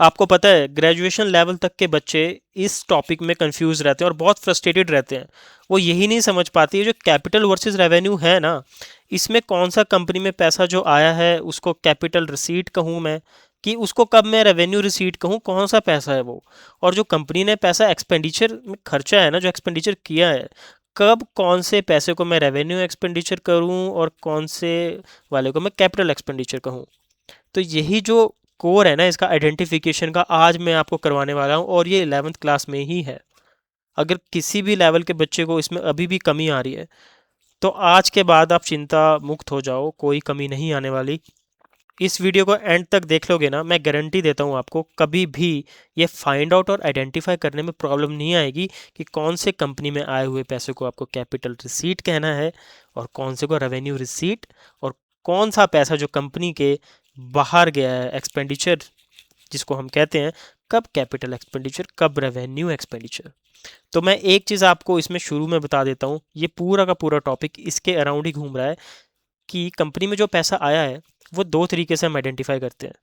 आपको पता है ग्रेजुएशन लेवल तक के बच्चे इस टॉपिक में कंफ्यूज रहते हैं और बहुत फ्रस्ट्रेटेड रहते हैं। वो यही नहीं समझ पाती है जो कैपिटल वर्सेस रेवेन्यू है ना, इसमें कौन सा कंपनी में पैसा जो आया है उसको कैपिटल रिसीट कहूँ मैं, कि उसको कब मैं रेवेन्यू रिसीट कहूँ, कौन सा पैसा है वो। और जो कंपनी ने पैसा एक्सपेंडिचर में खर्चा है ना, जो एक्सपेंडिचर किया है, कब कौन से पैसे को मैं रेवेन्यू एक्सपेंडिचर करूँ और कौन से वाले को मैं कैपिटल एक्सपेंडिचर कहूँ। तो यही जो कोर है ना इसका आइडेंटिफिकेशन का, आज मैं आपको करवाने वाला हूँ, और ये 11th क्लास में ही है। अगर किसी भी लेवल के बच्चे को इसमें अभी भी कमी आ रही है तो आज के बाद आप चिंता मुक्त हो जाओ, कोई कमी नहीं आने वाली। इस वीडियो को एंड तक देख लोगे ना, मैं गारंटी देता हूँ आपको कभी भी ये फाइंड आउट और आइडेंटिफाई करने में प्रॉब्लम नहीं आएगी कि कौन से कंपनी में आए हुए पैसे को आपको कैपिटल रिसीट कहना है और कौन से को रेवेन्यू रिसीट, और कौन सा पैसा जो कंपनी के बाहर गया है एक्सपेंडिचर जिसको हम कहते हैं, कब कैपिटल एक्सपेंडिचर कब रेवेन्यू एक्सपेंडिचर। तो मैं एक चीज़ आपको इसमें शुरू में बता देता हूँ, ये पूरा का पूरा टॉपिक इसके अराउंड ही घूम रहा है कि कंपनी में जो पैसा आया है वो दो तरीके से हम आइडेंटिफाई करते हैं।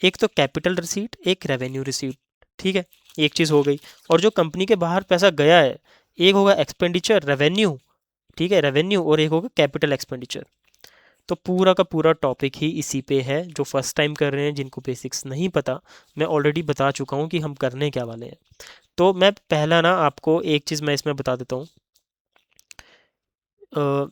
एक तो कैपिटल रिसीट, एक रेवेन्यू रिसीट। ठीक है, एक चीज़ हो गई। और जो कंपनी के बाहर पैसा गया है, एक होगा एक्सपेंडिचर रेवेन्यू, ठीक है, रेवेन्यू, और एक होगा कैपिटल एक्सपेंडिचर। तो पूरा का पूरा टॉपिक ही इसी पे है। जो फर्स्ट टाइम कर रहे हैं, जिनको बेसिक्स नहीं पता, मैं ऑलरेडी बता चुका हूँ कि हम करने क्या वाले हैं। तो मैं पहला ना आपको एक चीज़ मैं इसमें बता देता हूँ। अ,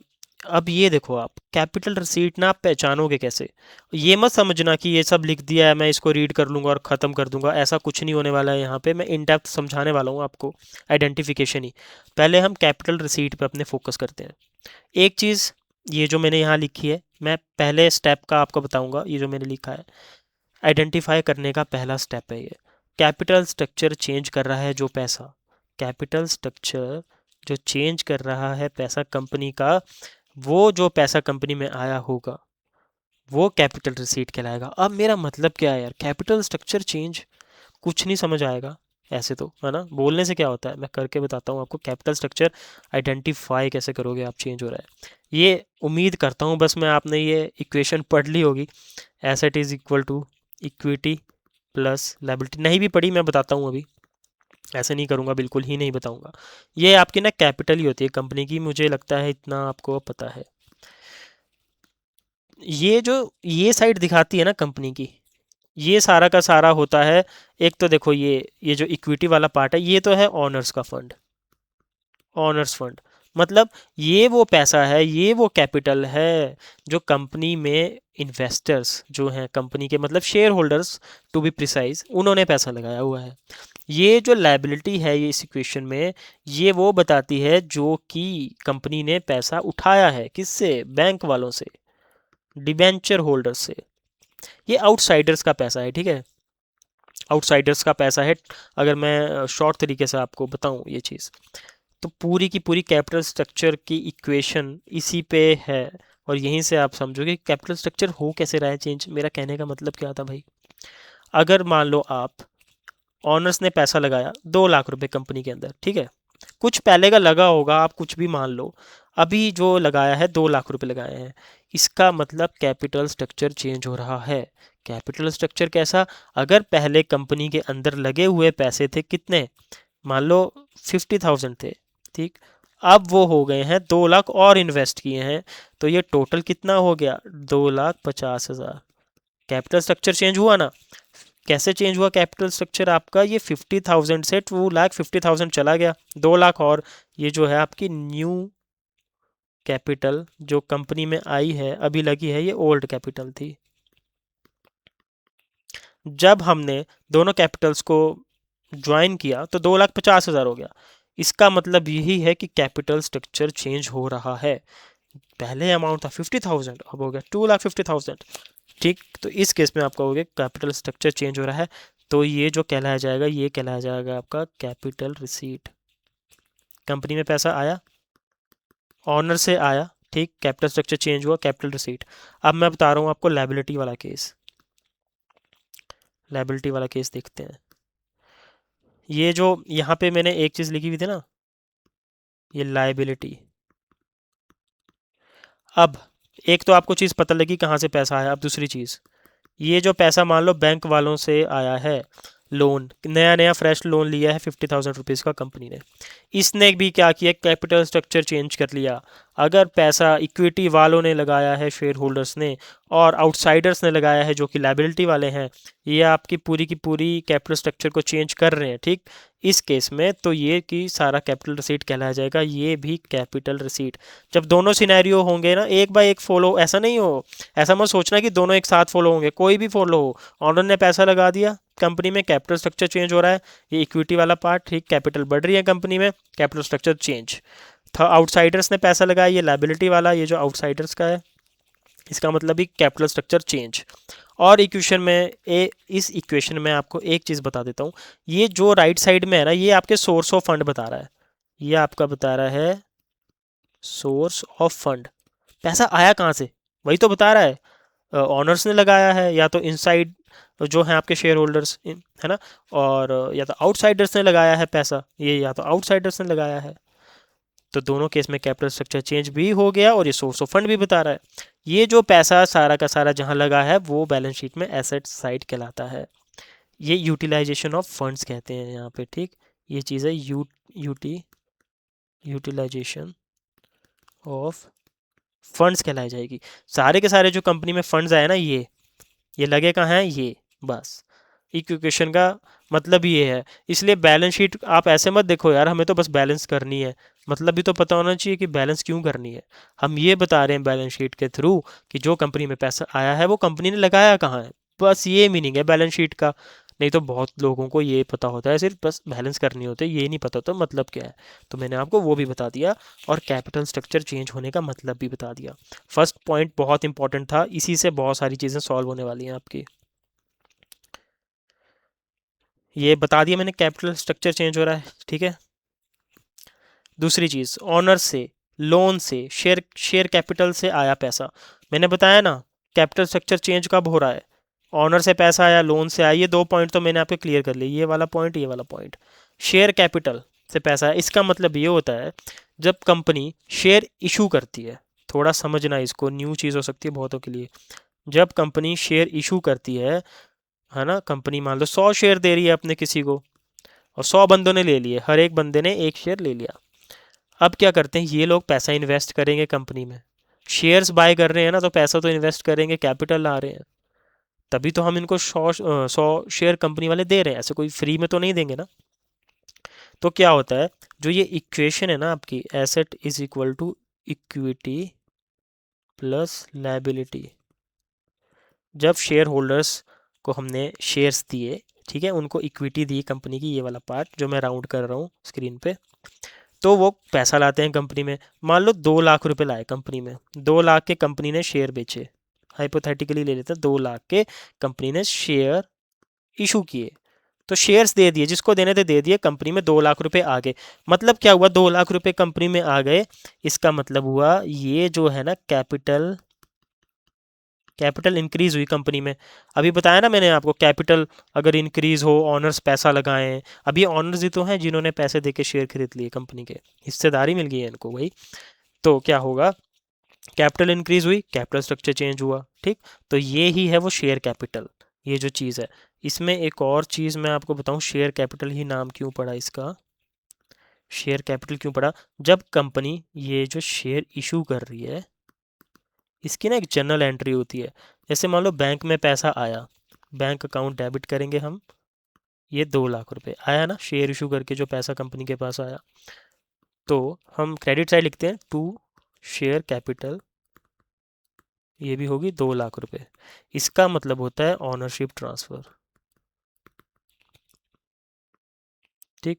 अब ये देखो, आप कैपिटल रिसीट ना आप पहचानोगे कैसे। ये मत समझना कि ये सब लिख दिया है मैं इसको रीड कर लूँगा और ख़त्म कर दूंगा, ऐसा कुछ नहीं होने वाला है। यहाँ पे मैं इन डेप्थ समझाने वाला हूँ आपको आइडेंटिफिकेशन ही। पहले हम कैपिटल रिसीट पे अपने फोकस करते हैं। एक चीज़ ये जो मैंने यहाँ लिखी है, मैं पहले स्टेप का आपको बताऊंगा। ये जो मैंने लिखा है आइडेंटिफाई करने का पहला स्टेप है ये। कैपिटल स्ट्रक्चर चेंज कर रहा है जो पैसा, कैपिटल स्ट्रक्चर जो चेंज कर रहा है पैसा कंपनी का, वो जो पैसा कंपनी में आया होगा वो कैपिटल रिसीट कहलाएगा। अब मेरा मतलब क्या है यार, कैपिटल स्ट्रक्चर चेंज, कुछ नहीं समझ आएगा ऐसे तो, है ना। बोलने से क्या होता है, मैं करके बताता हूँ आपको। कैपिटल स्ट्रक्चर आइडेंटिफाई कैसे करोगे आप चेंज हो रहा है, ये उम्मीद करता हूँ बस मैं आपने ये इक्वेशन पढ़ ली होगी। Asset is equal to equity plus liability. नहीं भी पढ़ी मैं बताता हूँ अभी, ऐसे नहीं करूँगा, बिल्कुल ही नहीं बताऊँगा। ये आपकी ना कैपिटल ही होती है कंपनी की, मुझे लगता है इतना आपको पता है। ये जो ये साइड दिखाती है ना कंपनी की, ये सारा का सारा होता है। एक तो देखो ये जो इक्विटी वाला पार्ट है, ये तो है ऑनर्स का फंड, ऑनर्स फंड। मतलब ये वो पैसा है, ये वो कैपिटल है जो कंपनी में इन्वेस्टर्स जो हैं कंपनी के, मतलब share holders to be precise, उन्होंने पैसा लगाया हुआ है। ये जो लायबिलिटी है ये इस इक्वेशन में, ये वो बताती है जो कि कंपनी ने पैसा उठाया है, किससे, बैंक वालों से, डिबेंचर होल्डर्स से। ये आउटसाइडर्स का पैसा है, ठीक है, आउटसाइडर्स का पैसा है। अगर मैं शॉर्ट तरीके से आपको बताऊं ये चीज़, तो पूरी की पूरी कैपिटल स्ट्रक्चर की इक्वेशन इसी पे है। और यहीं से आप समझोगे कैपिटल स्ट्रक्चर हो कैसे रहा है चेंज। मेरा कहने का मतलब क्या था भाई, अगर मान लो आप, ऑनर्स ने पैसा लगाया 2 लाख रुपए कंपनी के अंदर, ठीक है, कुछ पहले का लगा होगा, आप कुछ भी मान लो, अभी जो लगाया है 2 लाख रुपए लगाए हैं, इसका मतलब कैपिटल स्ट्रक्चर चेंज हो रहा है। कैपिटल स्ट्रक्चर कैसा, अगर पहले कंपनी के अंदर लगे हुए पैसे थे कितने, मान लो 50,000 थे, ठीक, अब वो हो गए हैं 2 लाख और इन्वेस्ट किए हैं, तो ये टोटल कितना हो गया, 2,50,000। कैपिटल स्ट्रक्चर चेंज हुआ ना। कैसे चेंज हुआ कैपिटल स्ट्रक्चर आपका, ये 50,000 से 2,50,000 चला गया, 2 लाख, और ये जो है आपकी न्यू कैपिटल जो कंपनी में आई है अभी लगी है, ये ओल्ड कैपिटल थी। जब हमने दोनों कैपिटल्स को ज्वाइन किया तो 2,50,000 हो गया। इसका मतलब यही है कि कैपिटल स्ट्रक्चर चेंज हो रहा है। पहले अमाउंट था 50,000, अब हो गया 2,50,000, ठीक। तो इस केस में आपका हो गया कैपिटल स्ट्रक्चर चेंज हो रहा है। तो ये जो कहलाया जाएगा, ये कहलाया जाएगा आपका कैपिटल रिसीट। कंपनी में पैसा आया, ऑनर से आया, ठीक, कैपिटल स्ट्रक्चर चेंज हुआ, कैपिटल रिसीट। अब मैं बता रहा हूँ आपको लायबिलिटी वाला केस, लायबिलिटी वाला केस देखते हैं। ये जो यहाँ पे मैंने एक चीज़ लिखी हुई थी ना, ये लायबिलिटी। अब एक तो आपको चीज़ पता लगी कहाँ से पैसा आया, अब दूसरी चीज़, ये जो पैसा मान लो बैंक वालों से आया है, लोन, नया नया फ्रेश लोन लिया है 50,000 रुपीज़ का कंपनी ने, इसने भी क्या किया, कैपिटल स्ट्रक्चर चेंज कर लिया। अगर पैसा इक्विटी वालों ने लगाया है, शेयर होल्डर्स ने, और आउटसाइडर्स ने लगाया है जो कि लाइबिलिटी वाले हैं, ये आपकी पूरी की पूरी कैपिटल स्ट्रक्चर को चेंज कर रहे हैं, ठीक। इस केस में तो ये कि सारा कैपिटल रिसीट कहलाया जाएगा, ये भी कैपिटल रिसीट। जब दोनों सिनेरियो होंगे ना, एक बाय एक फॉलो, ऐसा नहीं हो, ऐसा मत सोचना कि दोनों एक साथ फॉलो होंगे, कोई भी फॉलो हो। ऑनर ने पैसा लगा दिया कंपनी में, कैपिटल स्ट्रक्चर चेंज हो रहा है, ये इक्विटी वाला पार्ट, ठीक, कैपिटल बढ़ रही है कंपनी में, कैपिटल स्ट्रक्चर चेंज था। आउटसाइडर्स ने पैसा लगाया, ये लाइबिलिटी वाला, ये जो आउटसाइडर्स का है, इसका मतलब भी कैपिटल स्ट्रक्चर चेंज। और इक्वेशन में इस इक्वेशन में आपको एक चीज़ बता देता हूँ, ये जो राइट साइड में है ना, ये आपके सोर्स ऑफ फंड बता रहा है, ये आपका बता रहा है सोर्स ऑफ फंड, पैसा आया कहाँ से, वही तो बता रहा है। ऑनर्स ने लगाया है, या तो इनसाइड जो हैं आपके शेयर होल्डर्स, है ना, और या तो आउटसाइडर्स ने लगाया है पैसा, ये या तो आउटसाइडर्स ने लगाया है। तो दोनों केस में कैपिटल स्ट्रक्चर चेंज भी हो गया और ये सोर्स ऑफ फंड भी बता रहा है। ये जो पैसा सारा का सारा जहां लगा है वो बैलेंस शीट में एसेट साइड कहलाता है। ये यूटिलाइजेशन ऑफ फंड्स कहते हैं यहाँ पे, ठीक। ये चीज़ है यूटिलाइजेशन ऑफ फंड्स कहलाई जाएगी। सारे के सारे जो कंपनी में फंड्स आए ना, ये लगे कहाँ हैं, ये बस इक्वेशन का मतलब ये है। इसलिए बैलेंस शीट आप ऐसे मत देखो यार, हमें तो बस बैलेंस करनी है, मतलब भी तो पता होना चाहिए कि बैलेंस क्यों करनी है। हम ये बता रहे हैं बैलेंस शीट के थ्रू कि जो कंपनी में पैसा आया है वो कंपनी ने लगाया कहाँ है, बस ये मीनिंग है बैलेंस शीट का। नहीं तो बहुत लोगों को ये पता होता है सिर्फ बस बैलेंस करनी होती है, ये नहीं पता होता मतलब क्या है। तो मैंने आपको वो भी बता दिया और कैपिटल स्ट्रक्चर चेंज होने का मतलब भी बता दिया। फर्स्ट पॉइंट बहुत इंपॉर्टेंट था, इसी से बहुत सारी चीज़ें सॉल्व होने वाली हैं आपकी। ये बता दिया मैंने, कैपिटल स्ट्रक्चर चेंज हो रहा है, ठीक है। दूसरी चीज़, ऑनर से, लोन से, शेयर कैपिटल से आया पैसा, मैंने बताया ना कैपिटल स्ट्रक्चर चेंज कब हो रहा है, ऑनर से पैसा आया, लोन से आया, ये दो पॉइंट तो मैंने आपके क्लियर कर लिए, ये वाला पॉइंट, ये वाला पॉइंट। शेयर कैपिटल से पैसा है, इसका मतलब ये होता है जब कंपनी शेयर इशू करती है, थोड़ा समझना इसको, न्यू चीज़ हो सकती है बहुतों के लिए। जब कंपनी शेयर इशू करती है ना, कंपनी मान लो 100 शेयर दे रही है अपने किसी को, और 100 बंदों ने ले लिए, हर एक बंदे ने एक शेयर ले लिया। अब क्या करते हैं ये लोग, पैसा इन्वेस्ट करेंगे कंपनी में, शेयर्स बाय कर रहे हैं ना, तो पैसा तो इन्वेस्ट करेंगे, कैपिटल ला रहे हैं, तभी तो हम इनको 100 शेयर कंपनी वाले दे रहे हैं, ऐसे कोई फ्री में तो नहीं देंगे ना। तो क्या होता है, जो ये इक्वेशन है ना आपकी, asset is equal to equity plus liability, जब शेयर होल्डर्स को हमने शेयर्स दिए, ठीक है, उनको इक्विटी दी कंपनी की, ये वाला पार्ट जो मैं राउंड कर रहा हूँ स्क्रीन पे, तो वो पैसा लाते हैं कंपनी में। मान लो 2 लाख रुपए लाए कंपनी में, 2 लाख के कंपनी ने शेयर बेचे, हाइपोथेटिकली ले लेते हैं, 2 लाख के कंपनी ने शेयर इशू किए, तो शेयर्स दे दिए, जिसको देने थे दे दिए, कंपनी में 2 लाख रुपए आ गए। मतलब क्या हुआ, 2 लाख रुपए कंपनी में आ गए, इसका मतलब हुआ ये जो है ना कैपिटल इंक्रीज हुई कंपनी में। अभी बताया ना मैंने आपको, कैपिटल अगर इंक्रीज हो, ऑनर्स पैसा लगाएं, अभी ऑनर्स ही तो हैं जिन्होंने पैसे देके शेयर खरीद लिए कंपनी के, हिस्सेदारी मिल गई है इनको, वही तो क्या होगा, कैपिटल इंक्रीज हुई, कैपिटल स्ट्रक्चर चेंज हुआ, ठीक। तो ये ही है वो शेयर कैपिटल, ये जो चीज़ है। इसमें एक और चीज़ मैं आपको बताऊं, शेयर कैपिटल ही नाम क्यों पड़ा इसका, शेयर कैपिटल क्यों पड़ा, जब कंपनी ये जो शेयर इशू कर रही है, इसकी ना एक जनरल एंट्री होती है। जैसे मान लो बैंक में पैसा आया, बैंक अकाउंट डेबिट करेंगे हम, ये 2 लाख रुपए आया ना शेयर इशू करके, जो पैसा कंपनी के पास आया, तो हम क्रेडिट साइड लिखते हैं टू शेयर कैपिटल, ये भी होगी 2 लाख रुपए। इसका मतलब होता है ऑनरशिप ट्रांसफ़र, ठीक।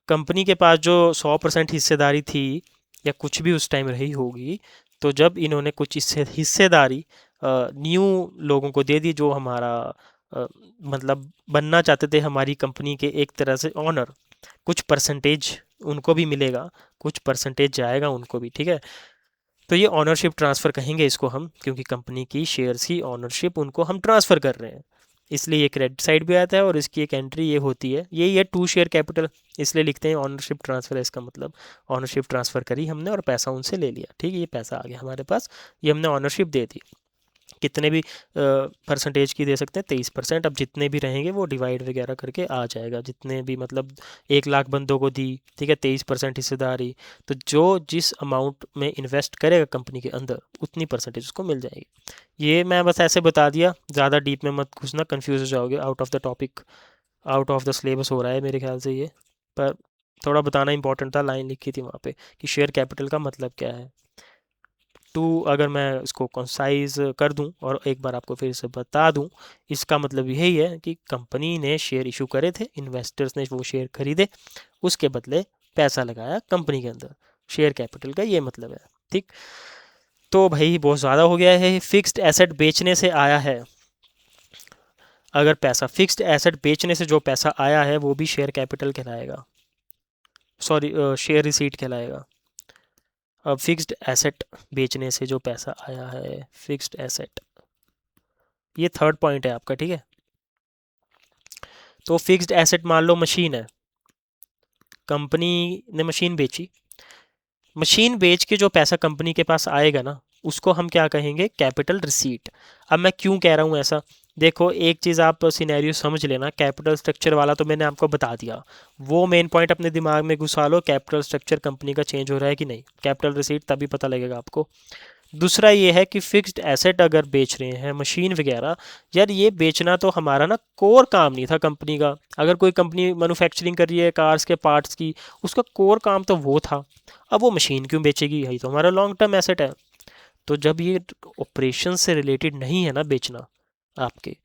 कंपनी के पास जो 100% हिस्सेदारी थी या कुछ भी उस टाइम रही होगी, तो जब इन्होंने कुछ हिस्सेदारी न्यू लोगों को दे दी, जो हमारा मतलब बनना चाहते थे हमारी कंपनी के एक तरह से ऑनर, कुछ परसेंटेज उनको भी मिलेगा, कुछ परसेंटेज जाएगा उनको भी, ठीक है। तो ये ऑनरशिप ट्रांसफ़र कहेंगे इसको हम, क्योंकि कंपनी की शेयर्स की ऑनरशिप उनको हम ट्रांसफ़र कर रहे हैं, इसलिए ये क्रेडिट साइड भी आता है और इसकी एक एंट्री ये होती है, यही है टू शेयर कैपिटल, इसलिए लिखते हैं ऑनरशिप ट्रांसफ़र है इसका मतलब। ऑनरशिप ट्रांसफ़र करी हमने और पैसा उनसे ले लिया, ठीक है, ये पैसा आ गया हमारे पास, ये हमने ऑनरशिप दे दी, कितने भी परसेंटेज की दे सकते हैं, 23%। अब जितने भी रहेंगे वो डिवाइड वगैरह करके आ जाएगा, जितने भी मतलब 1 लाख बंदों को दी, ठीक है, 23% हिस्सेदारी, तो जो जिस अमाउंट में इन्वेस्ट करेगा कंपनी के अंदर उतनी परसेंटेज उसको मिल जाएगी। ये मैं बस ऐसे बता दिया, ज़्यादा डीप में मत घुसना, कंफ्यूज हो जाओगे, out of the topic, out of the syllabus हो रहा है मेरे ख्याल से ये। पर थोड़ा बताना इंपॉर्टेंट था, लाइन लिखी थी वहाँ पे कि शेयर कैपिटल का मतलब क्या है। टू अगर मैं इसको कंसाइज कर दूं और एक बार आपको फिर से बता दूं, इसका मतलब यही है कि कंपनी ने शेयर इशू करे थे, इन्वेस्टर्स ने वो शेयर खरीदे, उसके बदले पैसा लगाया कंपनी के अंदर, शेयर कैपिटल का ये मतलब है। ठीक, तो भाई बहुत ज़्यादा हो गया है। फिक्स्ड एसेट बेचने से आया है, अगर पैसा फिक्स्ड एसेट बेचने से जो पैसा आया है वो भी शेयर कैपिटल कहलाएगा, सॉरी शेयर रिसीट कहलाएगा। अब फिक्स्ड एसेट बेचने से जो पैसा आया है, फिक्स्ड एसेट, ये थर्ड पॉइंट है आपका, ठीक है। तो फिक्स्ड एसेट मान लो मशीन है, कंपनी ने मशीन बेची, मशीन बेच के जो पैसा कंपनी के पास आएगा ना उसको हम क्या कहेंगे, कैपिटल रिसीट। अब मैं क्यों कह रहा हूँ ऐसा, देखो एक चीज़ आप सिनेरियो समझ लेना, कैपिटल स्ट्रक्चर वाला तो मैंने आपको बता दिया, वो मेन पॉइंट अपने दिमाग में घुसा लो, कैपिटल स्ट्रक्चर कंपनी का चेंज हो रहा है कि नहीं, कैपिटल रिसीट तभी पता लगेगा आपको। दूसरा ये है कि फिक्स्ड एसेट अगर बेच रहे हैं, मशीन वगैरह, यार ये बेचना तो हमारा ना कोर काम नहीं था कंपनी का। अगर कोई कंपनी मैन्युफैक्चरिंग कर रही है कार्स के पार्ट्स की, उसका कोर काम तो वो था, अब वो मशीन क्यों बेचेगी, यही तो हमारा लॉन्ग टर्म एसेट है। तो जब ये ऑपरेशन से रिलेटेड नहीं है ना बेचना आपके,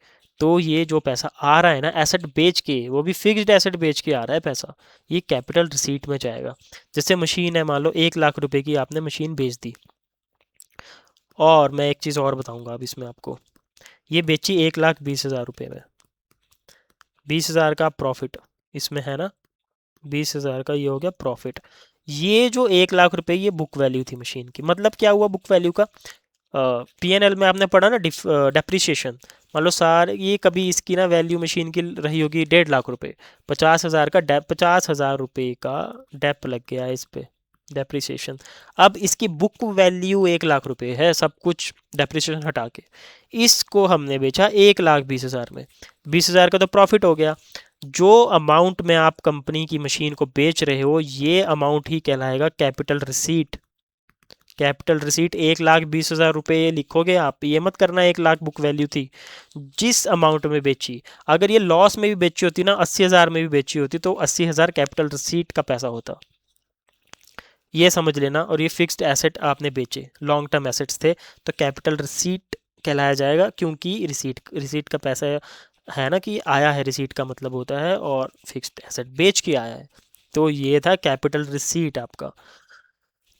तो ये जो पैसा आ रहा है ना एसेट बेच के, वो भी फिक्स्ड एसेट बेच के आ रहा है पैसा, ये कैपिटल रिसीट में जाएगा। जैसे मशीन है, मान लो 1 लाख रुपए की आपने मशीन बेच दी, और मैं एक चीज़ और बताऊंगा अब इसमें आपको, ये बेची 1,20,000 रुपये में, 20,000 का प्रॉफिट इसमें है ना, 20,000 का ये हो गया प्रॉफिट। ये जो 1 लाख रुपए ये बुक वैल्यू थी मशीन की, मतलब क्या हुआ बुक वैल्यू का, पीएनएल में आपने पढ़ा ना डेप्रिसिएशन, मान लो सार ये कभी इसकी ना वैल्यू मशीन की रही होगी 1.5 लाख रुपए, 50,000 का डेप, 50,000 रुपये का डेप लग गया है इस पे, डेप्रिसिएशन। अब इसकी बुक वैल्यू 1 लाख रुपए है, सब कुछ डेप्रिसिएशन हटा के, इसको हमने बेचा 1,20,000 में, 20,000 का तो प्रॉफिट हो गया। जो अमाउंट में आप कंपनी की मशीन को बेच रहे हो ये अमाउंट ही कहलाएगा कैपिटल रिसीट। कैपिटल रिसीट 1,20,000 रुपये लिखोगे आप, ये मत करना 1 लाख बुक वैल्यू थी, जिस अमाउंट में बेची। अगर ये लॉस में भी बेची होती ना, 80,000 में भी बेची होती, तो 80,000 कैपिटल रिसीट का पैसा होता, ये समझ लेना। और ये फिक्स्ड एसेट आपने बेचे, लॉन्ग टर्म एसेट्स थे, तो कैपिटल रिसीट कहलाया जाएगा, क्योंकि रिसीट रिसीट का पैसा है ना कि आया है, रिसीट का मतलब होता है, और फिक्स्ड एसेट बेच के आया है, तो ये था कैपिटल रिसीट आपका।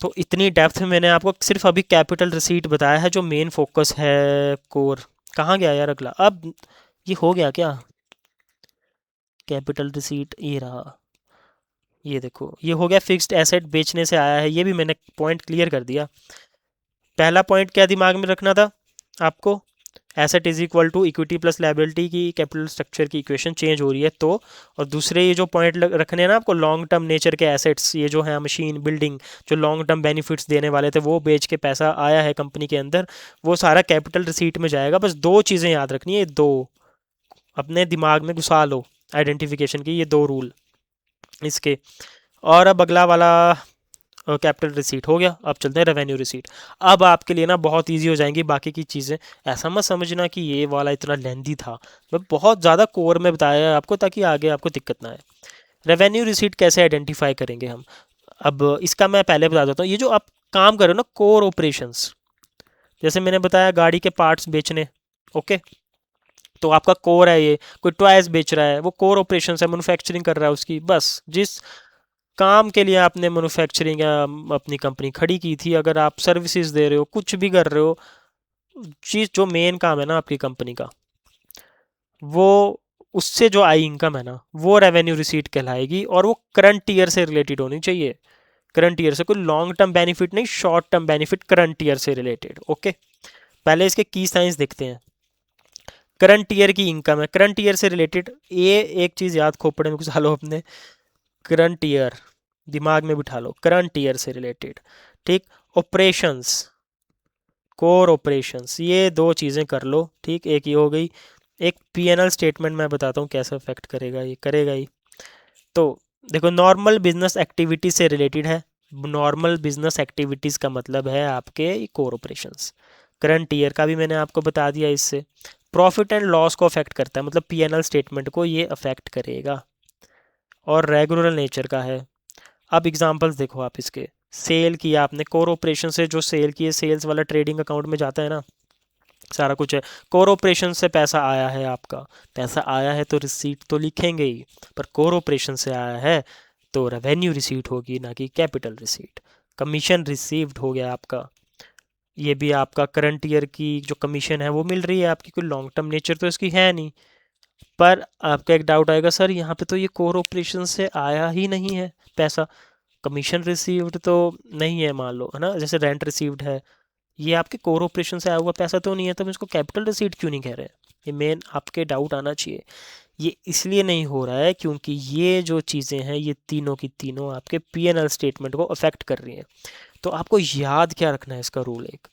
तो इतनी डेप्थ में मैंने आपको सिर्फ अभी कैपिटल रिसीट बताया है, जो मेन फोकस है कोर। कहाँ गया यार अगला, अब ये हो गया क्या, कैपिटल रिसीट ये रहा, ये देखो ये हो गया, फिक्स्ड एसेट बेचने से आया है, ये भी मैंने पॉइंट क्लियर कर दिया। पहला पॉइंट क्या दिमाग में रखना था आपको, asset is equal to equity plus liability की कैपिटल स्ट्रक्चर की इक्वेशन चेंज हो रही है तो। और दूसरे ये जो पॉइंट रखने हैं ना आपको, लॉन्ग टर्म नेचर के एसेट्स, ये जो है मशीन बिल्डिंग, जो लॉन्ग टर्म बेनिफिट्स देने वाले थे वो बेच के पैसा आया है कंपनी के अंदर, वो सारा कैपिटल रिसीट में जाएगा। बस दो चीज़ें याद रखनी है, दो अपने दिमाग में घुसा लो आइडेंटिफिकेशन की, ये दो रूल इसके। और अब अगला वाला कैपिटल रिसीट हो गया, अब चलते हैं रेवेन्यू रिसीट। अब आपके लिए ना बहुत इजी हो जाएंगी बाकी की चीज़ें, ऐसा मत समझना कि ये वाला इतना लेंदी था, मैं बहुत ज़्यादा कोर में बताया है आपको ताकि आगे आपको दिक्कत ना आए। रेवेन्यू रिसीट कैसे आइडेंटिफाई करेंगे हम, अब इसका मैं पहले बता देता हूँ। ये जो आप काम करो ना कोर ऑपरेशंस, जैसे मैंने बताया गाड़ी के पार्ट्स बेचने, ओके, तो आपका कोर है ये, कोई टॉयज बेच रहा है वो कोर ऑपरेशन है, मैन्युफैक्चरिंग कर रहा है उसकी, बस जिस काम के लिए आपने मैन्युफैक्चरिंग या अपनी कंपनी खड़ी की थी, अगर आप सर्विसेज दे रहे हो, कुछ भी कर रहे हो, चीज़ जो मेन काम है ना आपकी कंपनी का, वो उससे जो आई इनकम है ना वो रेवेन्यू रिसीट कहलाएगी, और वो करंट ईयर से रिलेटेड होनी चाहिए। करंट ईयर से, कोई लॉन्ग टर्म बेनिफिट नहीं, short term benefit current year से रिलेटेड, ओके। पहले इसके की साइंस देखते हैं। करंट ईयर की इनकम है, करंट ईयर से रिलेटेड, ये एक चीज़ याद खोपड़े में घुसा लो अपने, करंट ईयर दिमाग में बिठा लो, करंट ईयर से रिलेटेड, ठीक। ऑपरेशंस, कोर ऑपरेशंस, ये दो चीज़ें कर लो, ठीक। एक ये हो गई। एक पीएनएल स्टेटमेंट मैं बताता हूँ कैसे अफेक्ट करेगा, ये करेगा ही। तो देखो, नॉर्मल बिजनेस एक्टिविटी से रिलेटेड है। नॉर्मल बिजनेस एक्टिविटीज़ का मतलब है आपके कोर ऑपरेशंस। करंट ईयर का भी मैंने आपको बता दिया। इससे प्रॉफिट एंड लॉस को अफेक्ट करता है, मतलब पीएनएल स्टेटमेंट को ये अफेक्ट करेगा। और रेगुलर नेचर का है। अब एग्जांपल्स देखो आप इसके। सेल किया आपने, कोर ऑपरेशन से जो सेल किए, सेल्स वाला ट्रेडिंग अकाउंट में जाता है ना, सारा कुछ है। कोर ऑपरेशन से पैसा आया है आपका, पैसा आया है तो रिसीट तो लिखेंगे ही, पर कोर ऑपरेशन से आया है तो रेवेन्यू रिसीट होगी, ना कि कैपिटल रिसीट। कमीशन रिसीव्ड हो गया आपका, ये भी आपका करंट ईयर की जो कमीशन है वो मिल रही है आपकी। कोई लॉन्ग टर्म नेचर तो इसकी है नहीं। पर आपका एक डाउट आएगा, सर यहाँ पे तो ये कोर ऑपरेशन से आया ही नहीं है पैसा, कमीशन रिसीव्ड तो नहीं है मान लो, है ना, जैसे रेंट रिसीव्ड है, ये आपके कोर ऑपरेशन से आया हुआ पैसा तो नहीं है, तो हम इसको कैपिटल रिसीट क्यों नहीं कह रहे हैं? ये मेन आपके डाउट आना चाहिए। ये इसलिए नहीं हो रहा है क्योंकि ये जो चीज़ें हैं ये तीनों की तीनों आपके पीएनएल स्टेटमेंट को अफेक्ट कर रही हैं। तो आपको याद क्या रखना है इसका रूल? एक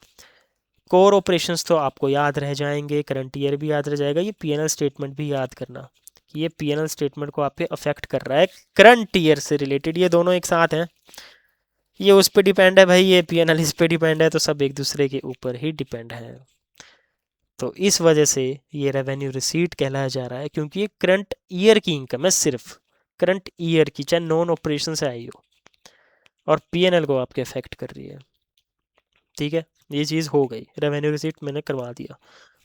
कोर ऑपरेशंस तो आपको याद रह जाएंगे, करंट ईयर भी याद रह जाएगा, ये पीएनएल स्टेटमेंट भी याद करना कि ये पीएनएल स्टेटमेंट को आपके अफेक्ट कर रहा है करंट ईयर से रिलेटेड। ये दोनों एक साथ हैं, ये उस पर डिपेंड है भाई, ये पीएनएल इस पे डिपेंड है, तो सब एक दूसरे के ऊपर ही डिपेंड है। तो इस वजह से ये रेवेन्यू रिसीट कहलाया जा रहा है, क्योंकि ये करंट ईयर की इनकम है, सिर्फ करंट ईयर की, चाहे नॉन ऑपरेशन से आई हो, और पीएनएल को आपके अफेक्ट कर रही है। ठीक है, ये चीज़ हो गई, रेवेन्यू रिसीट मैंने करवा दिया।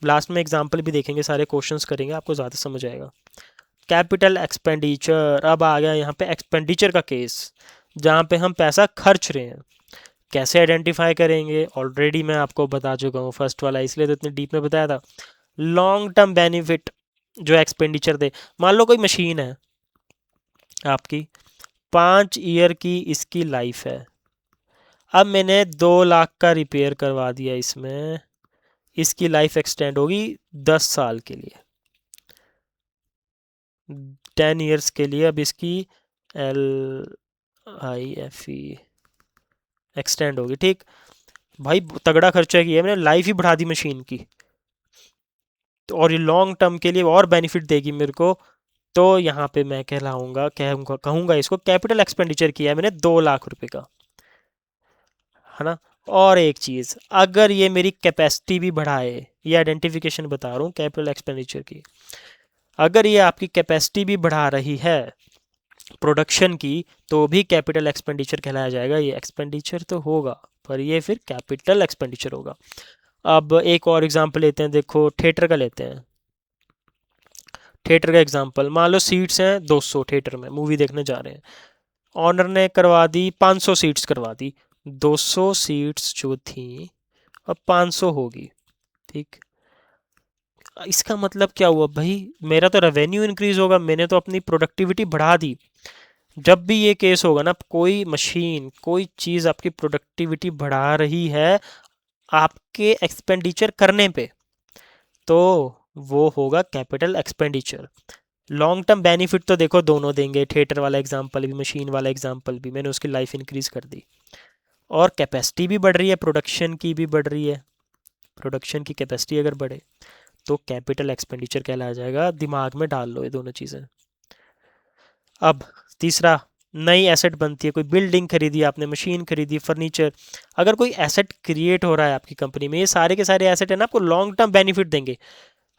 लास्ट में एग्जाम्पल भी देखेंगे, सारे क्वेश्चंस करेंगे, आपको ज़्यादा समझ आएगा। कैपिटल एक्सपेंडिचर, अब आ गया यहाँ पे एक्सपेंडिचर का केस, जहाँ पे हम पैसा खर्च रहे हैं। कैसे आइडेंटिफाई करेंगे? ऑलरेडी मैं आपको बता चुका हूँ, फर्स्ट वाला इसलिए तो इतने डीप में बताया था। लॉन्ग टर्म बेनिफिट जो एक्सपेंडिचर दे, मान लो कोई मशीन है आपकी, 5 ईयर की इसकी लाइफ है, अब मैंने 2 लाख का रिपेयर करवा दिया इसमें, इसकी लाइफ एक्सटेंड होगी 10 साल के लिए, 10 ईयर्स के लिए। अब इसकी LIFE एक्सटेंड होगी, ठीक। भाई तगड़ा खर्चा किया मैंने, लाइफ ही बढ़ा दी मशीन की, तो और ये लॉन्ग टर्म के लिए और बेनिफिट देगी मेरे को, तो यहाँ पे मैं कहलाऊंगा, कहूँगा इसको कैपिटल एक्सपेंडिचर किया है मैंने 2 लाख रुपए का, है ना। और एक चीज़, अगर ये मेरी कैपेसिटी भी बढ़ाए, ये आइडेंटिफिकेशन बता रहा हूँ कैपिटल एक्सपेंडिचर की, अगर ये आपकी कैपेसिटी भी बढ़ा रही है प्रोडक्शन की, तो भी कैपिटल एक्सपेंडिचर कहलाया जाएगा। ये एक्सपेंडिचर तो होगा, पर ये फिर कैपिटल एक्सपेंडिचर होगा। अब एक और एग्जांपल लेते हैं, देखो थिएटर का लेते हैं। थिएटर का एग्जांपल, मान लो सीट्स हैं 200, थिएटर में मूवी देखने जा रहे हैं, ऑनर ने करवा दी 500 सीट्स करवा दी, 200 सीट्स जो थी अब 500 होगी, ठीक। इसका मतलब क्या हुआ भाई? मेरा तो रेवेन्यू इंक्रीज होगा, मैंने तो अपनी प्रोडक्टिविटी बढ़ा दी। जब भी ये केस होगा ना, कोई मशीन कोई चीज़ आपकी प्रोडक्टिविटी बढ़ा रही है आपके एक्सपेंडिचर करने पे, तो वो होगा capital expenditure. Long term benefit तो देखो दोनों देंगे, थिएटर वाला एग्जांपल भी, मशीन वाला एग्जांपल भी, मैंने उसकी लाइफ इंक्रीज कर दी, और कैपेसिटी भी बढ़ रही है, प्रोडक्शन की भी बढ़ रही है। प्रोडक्शन की कैपेसिटी अगर बढ़े तो कैपिटल एक्सपेंडिचर कहलाया जाएगा। दिमाग में डाल लो ये दोनों चीज़ें। अब तीसरा, नई एसेट बनती है, कोई बिल्डिंग खरीदी आपने, मशीन खरीदी, फर्नीचर, अगर कोई एसेट क्रिएट हो रहा है आपकी कंपनी में, ये सारे के सारे एसेट है ना, आपको लॉन्ग टर्म बेनिफिट देंगे।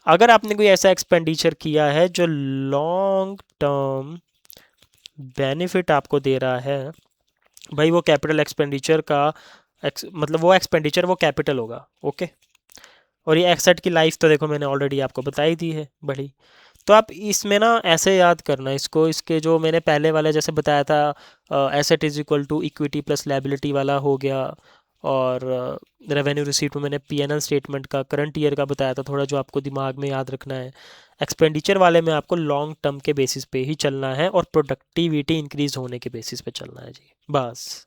अगर आपने कोई ऐसा एक्सपेंडिचर किया है जो लॉन्ग टर्म बेनिफिट आपको दे रहा है, भाई वो कैपिटल एक्सपेंडिचर का मतलब वो एक्सपेंडिचर वो कैपिटल होगा, ओके। और ये एसेट की लाइफ तो देखो मैंने ऑलरेडी आपको बताई दी है बड़ी। तो आप इसमें ना ऐसे याद करना इसको, इसके जो मैंने पहले वाला जैसे बताया था, asset is equal to equity plus liability वाला हो गया, और रेवेन्यू रिसीट में मैंने पीएनएल स्टेटमेंट का करंट ईयर का बताया था थोड़ा, जो आपको दिमाग में याद रखना है। एक्सपेंडिचर वाले में आपको लॉन्ग टर्म के बेसिस पे ही चलना है, और प्रोडक्टिविटी इंक्रीज होने के बेसिस पे चलना है जी, बस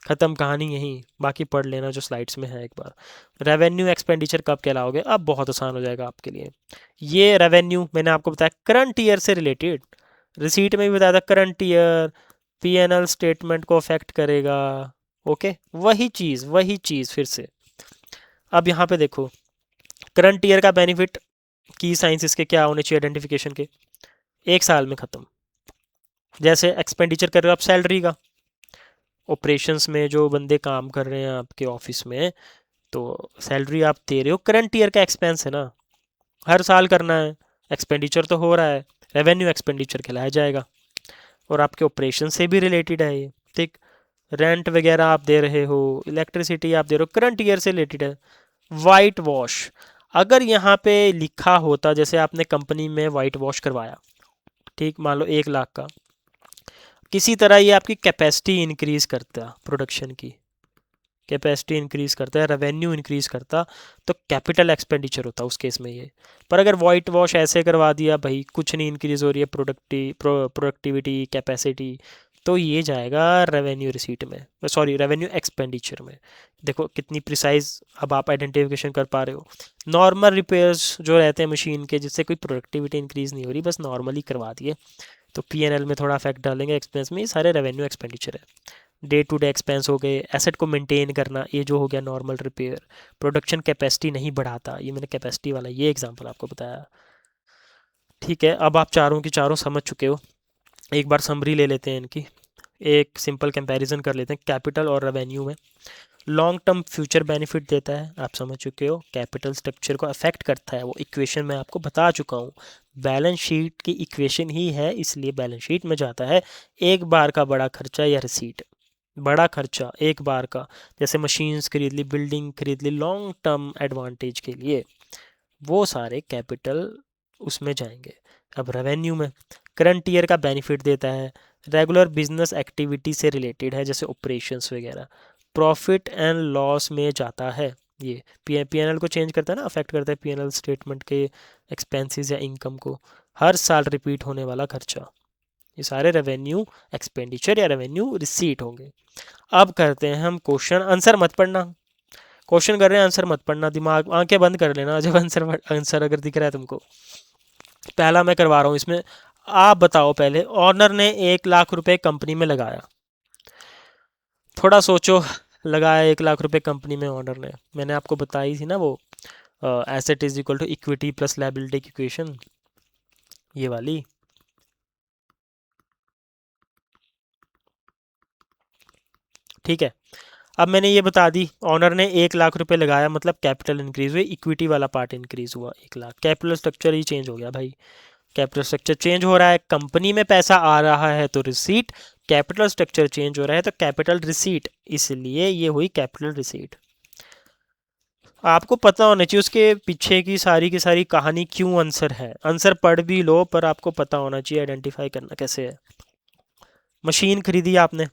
ख़त्म कहानी यहीं। बाकी पढ़ लेना जो स्लाइड्स में है एक बार। रेवेन्यू एक्सपेंडिचर कब कहलाओगे? अब बहुत आसान हो जाएगा आपके लिए। ये रेवेन्यू मैंने आपको बताया करंट ईयर से रिलेटेड, रिसीट में भी बताया था करंट ईयर पीएनएल स्टेटमेंट को अफेक्ट करेगा, ओके। वही चीज़ फिर से। अब यहाँ पे देखो, करंट ईयर का बेनिफिट की साइंस इसके क्या होने चाहिए आइडेंटिफिकेशन के, 1 साल में ख़त्म। जैसे एक्सपेंडिचर कर रहे हो आप सैलरी का, ऑपरेशंस में जो बंदे काम कर रहे हैं आपके ऑफिस में, तो सैलरी आप दे रहे हो, करंट ईयर का एक्सपेंस है ना, हर साल करना है, एक्सपेंडिचर तो हो रहा है, रेवेन्यू एक्सपेंडिचर कहलाया जाएगा, और आपके ऑपरेशन से भी रिलेटेड है ये, ठीक। रेंट वगैरह आप दे रहे हो, इलेक्ट्रिसिटी आप दे रहे हो, करंट ईयर से रिलेटेड है। वाइट वॉश, अगर यहाँ पे लिखा होता जैसे आपने कंपनी में वाइट वॉश करवाया, ठीक, मान लो 1 लाख का, किसी तरह ये आपकी कैपेसिटी इंक्रीज करता, प्रोडक्शन की कैपेसिटी इंक्रीज करता है, रेवेन्यू इंक्रीज करता, तो कैपिटल एक्सपेंडिचर होता उस केस में ये। पर अगर वाइट वॉश ऐसे करवा दिया भाई, कुछ नहीं इंक्रीज हो रही है प्रोडक्टिविटी कैपेसिटी, तो ये जाएगा रेवेन्यू रिसीट में, सॉरी रेवेन्यू एक्सपेंडिचर में। देखो कितनी प्रिसाइज अब आप आइडेंटिफिकेशन कर पा रहे हो। नॉर्मल रिपेयर्स जो रहते हैं मशीन के, जिससे कोई प्रोडक्टिविटी इंक्रीज नहीं हो रही, बस नॉर्मली करवा दिए, तो पीएनएल में थोड़ा इफेक्ट डालेंगे, एक्सपेंस में, ये सारे रेवेन्यू एक्सपेंडिचर है। डे टू डे एक्सपेंस हो गए, एसेट को मेंटेन करना, ये जो हो गया नॉर्मल रिपेयर। प्रोडक्शन कैपेसिटी नहीं बढ़ाता, ये मैंने कैपेसिटी वाला ये एग्जांपल आपको बताया, ठीक है। अब आप चारों की चारों समझ चुके हो, एक बार समरी ले लेते हैं इनकी, एक सिंपल कंपैरिजन कर लेते हैं कैपिटल और रेवेन्यू में। लॉन्ग टर्म फ्यूचर बेनिफिट देता है, आप समझ चुके हो, कैपिटल स्ट्रक्चर को अफेक्ट करता है, वो इक्वेशन मैं आपको बता चुका हूँ, बैलेंस शीट की इक्वेशन ही है, इसलिए बैलेंस शीट में जाता है। एक बार का बड़ा खर्चा या रिसीट, बड़ा खर्चा एक बार का, जैसे मशीन्स खरीद ली, बिल्डिंग खरीद ली, लॉन्ग टर्म एडवांटेज के लिए, वो सारे कैपिटल उसमें जाएंगे। अब रेवेन्यू में करंट ईयर का बेनिफिट देता है, रेगुलर बिजनेस एक्टिविटी से रिलेटेड है, जैसे ऑपरेशंस वगैरह, प्रॉफिट एंड लॉस में जाता है, ये पीएनएल को चेंज करता है ना, अफेक्ट करता है पीएनएल स्टेटमेंट के एक्सपेंसेस या इनकम को, हर साल रिपीट होने वाला खर्चा, ये सारे रेवेन्यू एक्सपेंडिचर या रेवेन्यू रिसीट होंगे। अब करते हैं हम क्वेश्चन, आंसर मत पढ़ना, क्वेश्चन कर रहे हैं आंसर मत पढ़ना, दिमाग आंखें बंद कर लेना जब आंसर अगर दिख रहा है तुमको। पहला मैं करवा रहा हूँ इसमें, आप बताओ पहले, ऑनर ने 1 लाख रुपए कंपनी में लगाया, थोड़ा सोचो, लगाया 1 लाख रुपए कंपनी में ऑनर ने, मैंने आपको बताई थी ना वो asset is equal to equity plus liability की इक्वेशन, ये वाली, ठीक है। अब मैंने ये बता दी, ऑनर ने 1 लाख रुपए लगाया, मतलब कैपिटल इंक्रीज हुई, इक्विटी वाला पार्ट इंक्रीज हुआ 1 लाख, कैपिटल स्ट्रक्चर ही चेंज हो गया भाई, कैपिटल स्ट्रक्चर चेंज हो रहा है, कंपनी में पैसा आ रहा है तो रिसीट, कैपिटल स्ट्रक्चर चेंज हो रहा है तो कैपिटल रिसीट, इसलिए ये हुई कैपिटल रिसीट। आपको पता होना चाहिए उसके पीछे की सारी कहानी, क्यों आंसर है, आंसर पढ़ भी लो पर आपको पता होना चाहिए आइडेंटिफाई करना कैसे है। मशीन खरीदी आपने,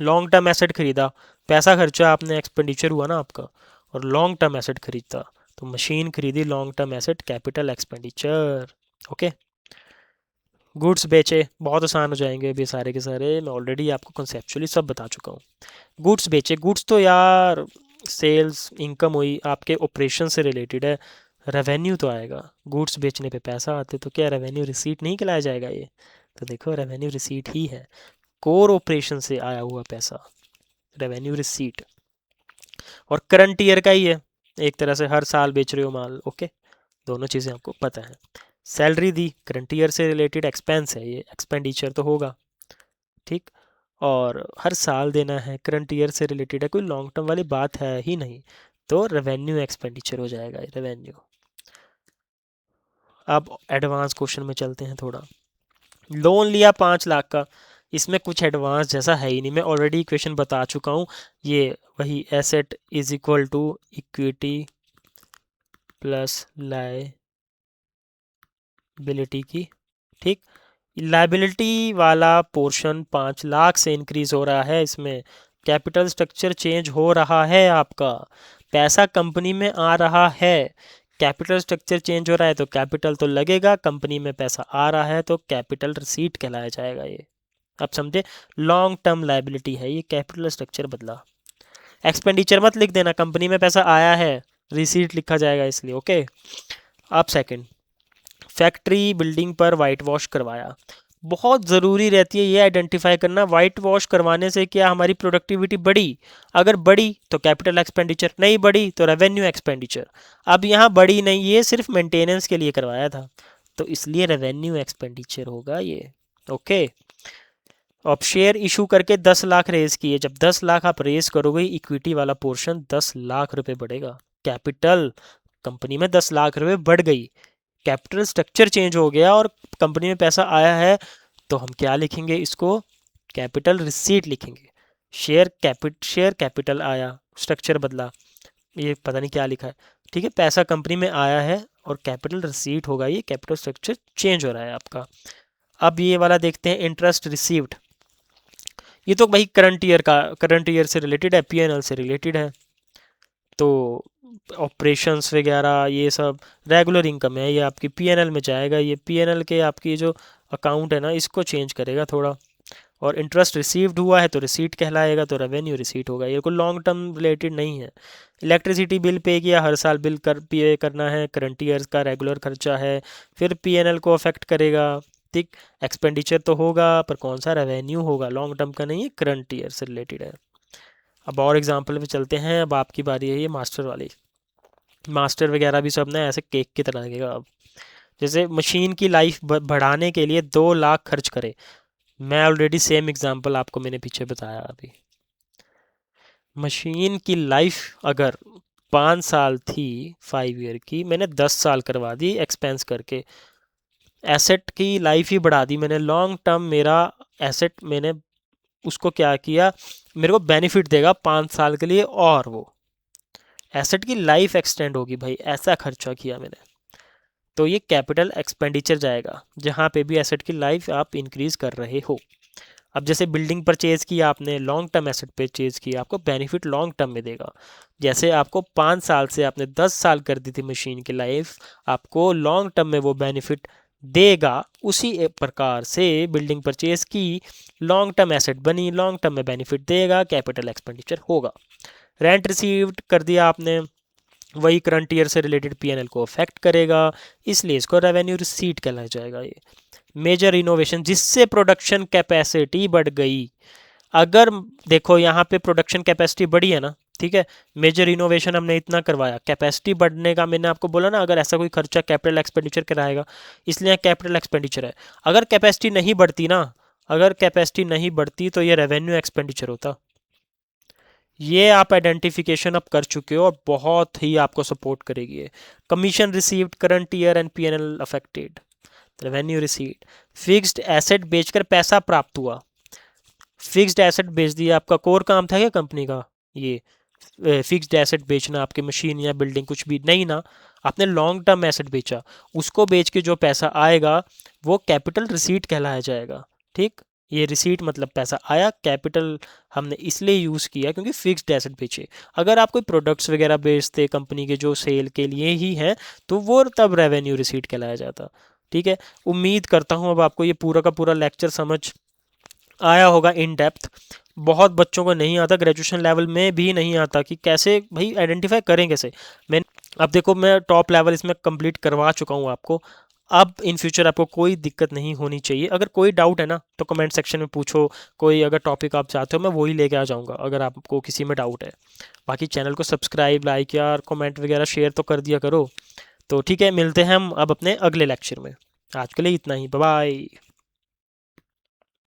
लॉन्ग टर्म एसेट खरीदा, पैसा खर्चा आपने, एक्सपेंडिचर हुआ ना आपका, और लॉन्ग टर्म एसेट खरीदता, तो मशीन खरीदी, long term asset, capital expenditure, okay. Goods बेचे, बहुत आसान हो जाएंगे अभी सारे के सारे, मैं ऑलरेडी आपको कॉन्सेप्चुअली सब बता चुका हूँ। गुड्स बेचे, गुड्स तो यार सेल्स इनकम हुई, आपके ऑपरेशन से रिलेटेड है, रेवेन्यू तो आएगा, गुड्स बेचने पे पैसा आते तो क्या रेवेन्यू रिसीट नहीं कहलाया जाएगा ये, तो देखो रेवेन्यू रिसीट ही है, कोर ऑपरेशन से आया हुआ पैसा, रेवेन्यू रिसीट, और करंट ईयर का ही है, एक तरह से हर साल बेच रहे हो माल, ओके, दोनों चीज़ें आपको पता है। सैलरी दी, करंट ईयर से रिलेटेड एक्सपेंस है, ये एक्सपेंडिचर तो होगा, ठीक, और हर साल देना है, करंट ईयर से रिलेटेड है, कोई लॉन्ग टर्म वाली बात है ही नहीं, तो रेवेन्यू एक्सपेंडिचर हो जाएगा रेवेन्यू। अब एडवांस क्वेश्चन में चलते हैं थोड़ा, लोन लिया 5 लाख का, इसमें कुछ एडवांस जैसा है ही नहीं, मैं ऑलरेडी इक्वेशन बता चुका हूँ, ये वही asset is equal to equity plus liability की, ठीक। लायबिलिटी वाला पोर्शन 5 लाख से इंक्रीज हो रहा है, इसमें कैपिटल स्ट्रक्चर चेंज हो रहा है, आपका पैसा कंपनी में आ रहा है, कैपिटल स्ट्रक्चर चेंज हो रहा है तो कैपिटल तो लगेगा, कंपनी में पैसा आ रहा है तो कैपिटल रिसीट कहलाया जाएगा ये, आप समझे, लॉन्ग टर्म लायबिलिटी है ये, कैपिटल स्ट्रक्चर बदला। एक्सपेंडिचर मत लिख देना, कंपनी में पैसा आया है, रिसीट लिखा जाएगा इसलिए, ओके। अब सेकंड, फैक्ट्री बिल्डिंग पर वाइट वॉश करवाया, बहुत ज़रूरी रहती है ये आइडेंटिफाई करना, वाइट वॉश करवाने से क्या हमारी प्रोडक्टिविटी बढ़ी, अगर बढ़ी तो कैपिटल एक्सपेंडिचर, नहीं बढ़ी तो रेवेन्यू एक्सपेंडिचर। अब यहाँ बढ़ी नहीं, ये सिर्फ मेंटेनेंस के लिए करवाया था, तो इसलिए रेवेन्यू एक्सपेंडिचर होगा ये। ओके। अब शेयर इशू करके 10 लाख रेज किए, जब 10 लाख आप रेज करोगे इक्विटी वाला पोर्शन 10 लाख रुपए बढ़ेगा, कैपिटल कंपनी में 10 लाख रुपए बढ़ गई, कैपिटल स्ट्रक्चर चेंज हो गया और कंपनी में पैसा आया है, तो हम क्या लिखेंगे इसको, कैपिटल रिसीट लिखेंगे। शेयर कैपिटल आया, स्ट्रक्चर बदला, ये पता नहीं क्या लिखा है, ठीक है, पैसा कंपनी में आया है और कैपिटल रिसीट होगा, ये कैपिटल स्ट्रक्चर चेंज हो रहा है आपका। अब ये वाला देखते हैं, इंटरेस्ट रिसीव्ड। ये तो भाई करंट ईयर से रिलेटेड है, पीएनएल से रिलेटेड है, तो ऑपरेशंस वगैरह ये सब रेगुलर इनकम है, ये आपकी पीएनएल में जाएगा, ये पीएनएल के आपकी जो अकाउंट है ना इसको चेंज करेगा थोड़ा। और इंटरेस्ट रिसीव्ड हुआ है तो रिसीट कहलाएगा, तो रेवेन्यू रिसीट होगा, ये कोई लॉन्ग टर्म रिलेटेड नहीं है। इलेक्ट्रिसिटी बिल पे किया, हर साल बिल पे करना है, करंट ईयर का रेगुलर खर्चा है, फिर पीएनएल को अफेक्ट करेगा, ठीक। एक्सपेंडिचर तो होगा पर कौन सा, रेवेन्यू होगा, लॉन्ग टर्म का नहीं है, करंट ईयर से रिलेटेड है। अब और एग्जांपल पे चलते हैं, अब आपकी बारी है ये मास्टर वाली। मास्टर वगैरह भी सब ना ऐसे केक की तरह लगेगा। अब जैसे मशीन की लाइफ बढ़ाने के लिए 2 लाख खर्च करे, मैं ऑलरेडी सेम एग्जांपल आपको मैंने पीछे बताया अभी। मशीन की लाइफ अगर 5 साल थी, 5 ईयर की, मैंने 10 साल करवा दी एक्सपेंस करके, एसेट की लाइफ ही बढ़ा दी मैंने, लॉन्ग टर्म मेरा एसेट मैंने उसको क्या किया, मेरे को बेनिफिट देगा 5 साल के लिए, और वो एसेट की लाइफ एक्सटेंड होगी भाई, ऐसा खर्चा किया मैंने, तो ये कैपिटल एक्सपेंडिचर जाएगा, जहाँ पे भी एसेट की लाइफ आप इंक्रीज कर रहे हो। अब जैसे बिल्डिंग परचेज की आपने, लॉन्ग टर्म एसेट परचेज की, आपको बेनिफिट लॉन्ग टर्म में देगा। जैसे आपको 5 साल से आपने 10 साल कर दी थी मशीन की लाइफ, आपको लॉन्ग टर्म में वो बेनिफिट देगा, उसी प्रकार से बिल्डिंग परचेज की, लॉन्ग टर्म एसेट बनी, लॉन्ग टर्म में बेनिफिट देगा, कैपिटल एक्सपेंडिचर होगा। रेंट रिसीव्ड कर दिया आपने, वही करंट ईयर से रिलेटेड पीएनएल को अफेक्ट करेगा, इसलिए इसको रेवेन्यू रिसीट कहलाया जाएगा। ये मेजर इनोवेशन, जिससे प्रोडक्शन कैपेसिटी बढ़ गई, अगर देखो यहाँ पे प्रोडक्शन कैपेसिटी बढ़ी है ना, ठीक है, मेजर इनोवेशन हमने इतना करवाया, कैपेसिटी बढ़ने का मैंने आपको बोला ना, अगर ऐसा कोई खर्चा कैपिटल एक्सपेंडिचर कराएगा, इसलिए कैपिटल एक्सपेंडिचर है। अगर कैपेसिटी नहीं बढ़ती ना, अगर कैपेसिटी नहीं बढ़ती तो ये रेवेन्यू एक्सपेंडिचर होता। ये आप आइडेंटिफिकेशन अब कर चुके हो और बहुत ही आपको सपोर्ट करेगी ये। Commission received current year and PNL affected, revenue receipt. Fixed asset बेचकर पैसा प्राप्त हुआ, फिक्स्ड एसेट बेच दिया, आपका कोर काम था क्या कंपनी का, ये फिक्स्ड एसेट बेचना, आपकी मशीन या बिल्डिंग कुछ भी नहीं ना, आपने लॉन्ग टर्म एसेट बेचा, उसको बेच के जो पैसा आएगा वो कैपिटल रिसीट कहलाया जाएगा, ठीक। ये रिसीट मतलब पैसा आया, कैपिटल हमने इसलिए यूज़ किया क्योंकि फिक्स्ड एसेट बेचे। अगर आप कोई प्रोडक्ट्स वगैरह बेचते कंपनी के जो सेल के लिए ही हैं, तो वो तब रेवेन्यू रिसीट कहलाया जाता, ठीक है। उम्मीद करता हूँ अब आपको ये पूरा का पूरा लेक्चर समझ आया होगा इन डेप्थ। बहुत बच्चों को नहीं आता, ग्रेजुएशन लेवल में भी नहीं आता कि कैसे भाई आइडेंटिफाई करें कैसे। मैं अब देखो मैं टॉप लेवल इसमें कंप्लीट करवा चुका हूँ आपको, अब इन फ्यूचर आपको कोई दिक्कत नहीं होनी चाहिए। अगर कोई डाउट है ना तो कमेंट सेक्शन में पूछो, कोई अगर टॉपिक आप चाहते हो मैं वही लेके आ जाऊँगा अगर आपको किसी में डाउट है। बाकी चैनल को सब्सक्राइब, लाइक या कमेंट वगैरह शेयर तो कर दिया करो। तो ठीक है, मिलते हैं हम अब अपने अगले लेक्चर में। आज के लिए इतना ही, बाय बाय।